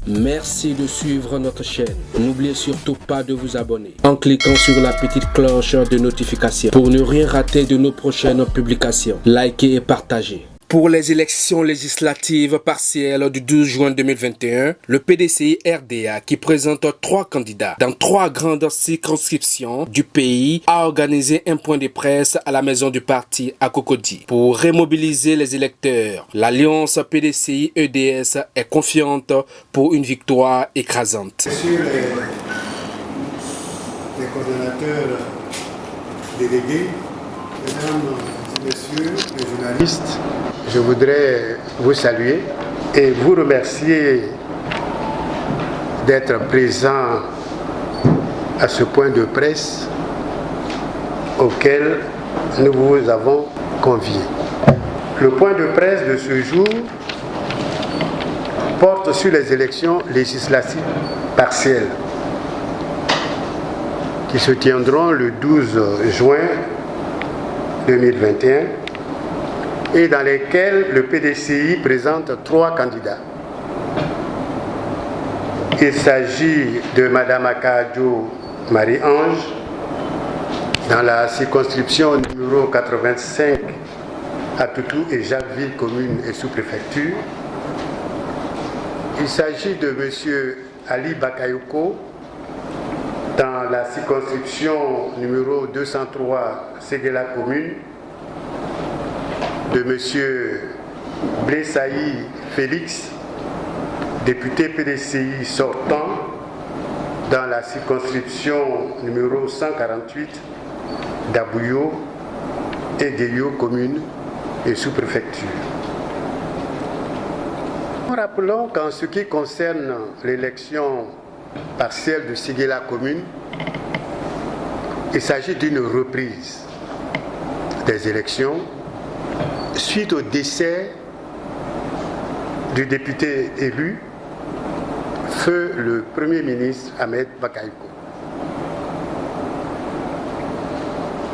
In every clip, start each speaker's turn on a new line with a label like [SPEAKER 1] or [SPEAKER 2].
[SPEAKER 1] Merci de suivre notre chaîne. N'oubliez surtout pas de vous abonner en cliquant sur la petite cloche de notification pour ne rien rater de nos prochaines publications. Likez et partagez. Pour les élections législatives partielles du 12 juin 2021, le PDCI RDA, qui présente 3 candidats dans 3 grandes circonscriptions du pays, a organisé un point de presse à la maison du parti à Cocody. Pour remobiliser les électeurs, l'alliance PDCI-EDS est confiante pour une victoire écrasante.
[SPEAKER 2] Messieurs les coordonnateurs délégués, mesdames et messieurs les journalistes, je voudrais vous saluer et vous remercier d'être présents à ce point de presse auquel nous vous avons conviés. Le point de presse de ce jour porte sur les élections législatives partielles qui se tiendront le 12 juin 2021 et dans lesquelles le PDCI présente 3 candidats. Il s'agit de Mme Akadio Marie-Ange dans la circonscription numéro 85 à Toutou et Jacquesville, commune et sous-préfecture. Il s'agit de M. Ali Bakayoko dans la circonscription numéro 203 Séguéla, commune, de M. Blessaï Félix, député PDCI sortant dans la circonscription numéro 148 d'Abouyo et Guéyo, commune et sous-préfecture. Rappelons qu'en ce qui concerne l'élection partielle de Séguéla commune, il s'agit d'une reprise des élections suite au décès du député élu, feu le Premier ministre Ahmed Bakayoko.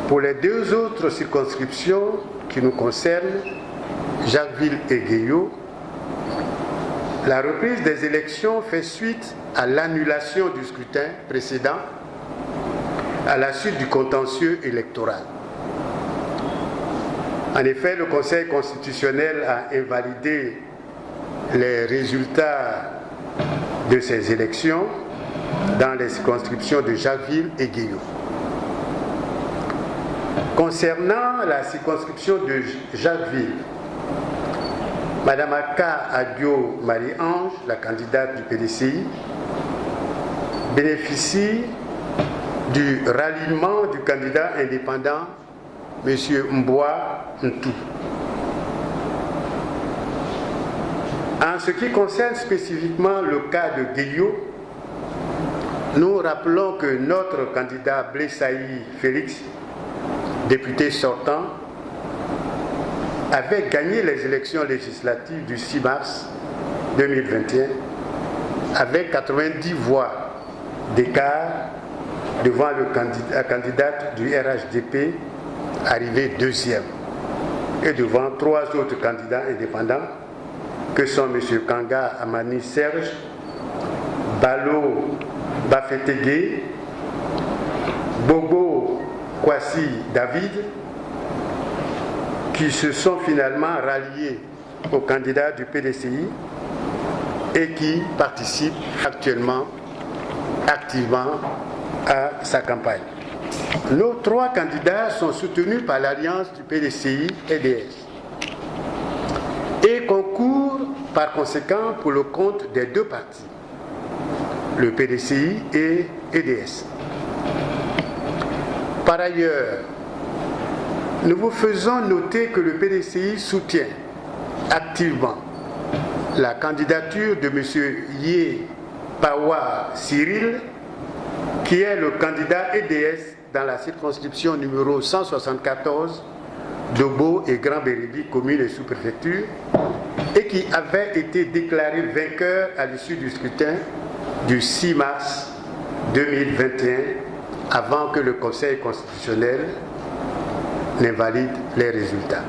[SPEAKER 2] Pour les 2 autres circonscriptions qui nous concernent, Jacquesville et Guéyo, la reprise des élections fait suite à l'annulation du scrutin précédent à la suite du contentieux électoral. En effet, le Conseil constitutionnel a invalidé les résultats de ces élections dans les circonscriptions de Jacquesville et Guéyo. Concernant la circonscription de Jacquesville, Mme Akadio Marie-Ange, la candidate du PDCI, bénéficie du ralliement du candidat indépendant M. Mboua Ntou. En ce qui concerne spécifiquement le cas de Guéyo, nous rappelons que notre candidat Blessaï Félix, député sortant, avait gagné les élections législatives du 6 mars 2021 avec 90 voix d'écart devant la candidate du RHDP arrivée 2e et devant 3 autres candidats indépendants que sont M. Kanga Amani Serge, Balo Bafetegue, Bobo Kwasi David, qui se sont finalement ralliés aux candidats du PDCI et qui participent actuellement activement à sa campagne. Nos 3 candidats sont soutenus par l'alliance du PDCI-EDS et concourent par conséquent pour le compte des 2 partis, le PDCI et EDS. Par ailleurs, nous vous faisons noter que le PDCI soutient activement la candidature de M. Yé Pawa Cyril, qui est le candidat EDS dans la circonscription numéro 174 d'Obo et Grand-Bérébi, commune et sous-préfecture, et qui avait été déclaré vainqueur à l'issue du scrutin du 6 mars 2021, avant que le Conseil constitutionnel n'invalide les résultats.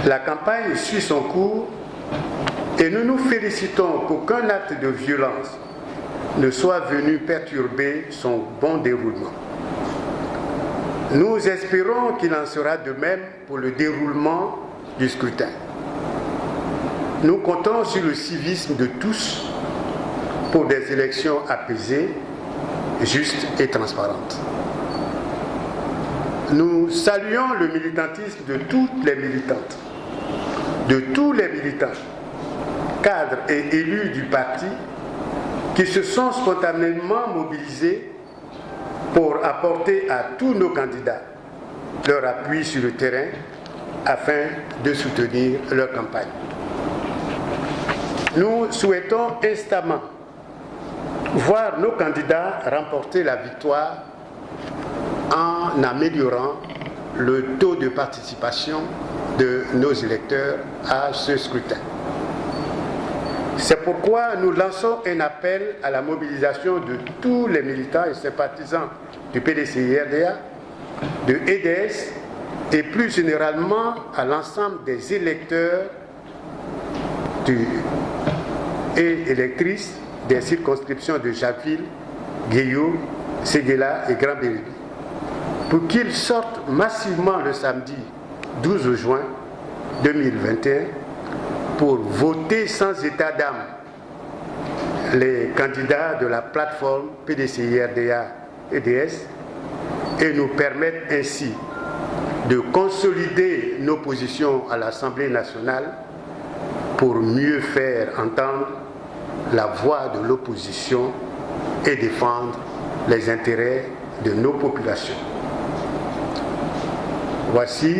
[SPEAKER 2] La campagne suit son cours Et nous nous félicitons qu'aucun acte de violence ne soit venu perturber son bon déroulement. Nous espérons qu'il en sera de même pour le déroulement du scrutin. Nous comptons sur le civisme de tous pour des élections apaisées, justes et transparentes. Nous saluons le militantisme de toutes les militantes, de tous les militants, cadres et élus du parti qui se sont spontanément mobilisés pour apporter à tous nos candidats leur appui sur le terrain afin de soutenir leur campagne. Nous souhaitons instamment voir nos candidats remporter la victoire en améliorant le taux de participation de nos électeurs à ce scrutin. C'est pourquoi nous lançons un appel à la mobilisation de tous les militants et sympathisants du PDCI-RDA, de EDS et plus généralement à l'ensemble des électeurs et électrices des circonscriptions de Jacqueville, Guéillot, Séguéla et Grand-Bérébi, pour qu'ils sortent massivement le samedi 12 juin 2021 pour voter sans état d'âme les candidats de la plateforme PDCI-RDA-EDS et nous permettre ainsi de consolider nos positions à l'Assemblée nationale pour mieux faire entendre la voix de l'opposition et défendre les intérêts de nos populations. Voici,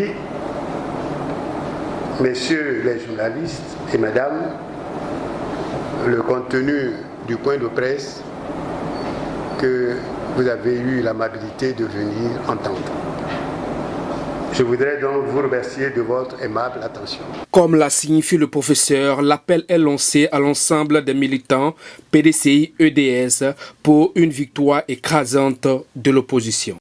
[SPEAKER 2] messieurs les journalistes et mesdames, le contenu du point de presse que vous avez eu l'amabilité de venir entendre. Je voudrais donc vous remercier de votre aimable attention.
[SPEAKER 1] Comme l'a signifié le professeur, l'appel est lancé à l'ensemble des militants PDCI-EDS pour une victoire écrasante de l'opposition.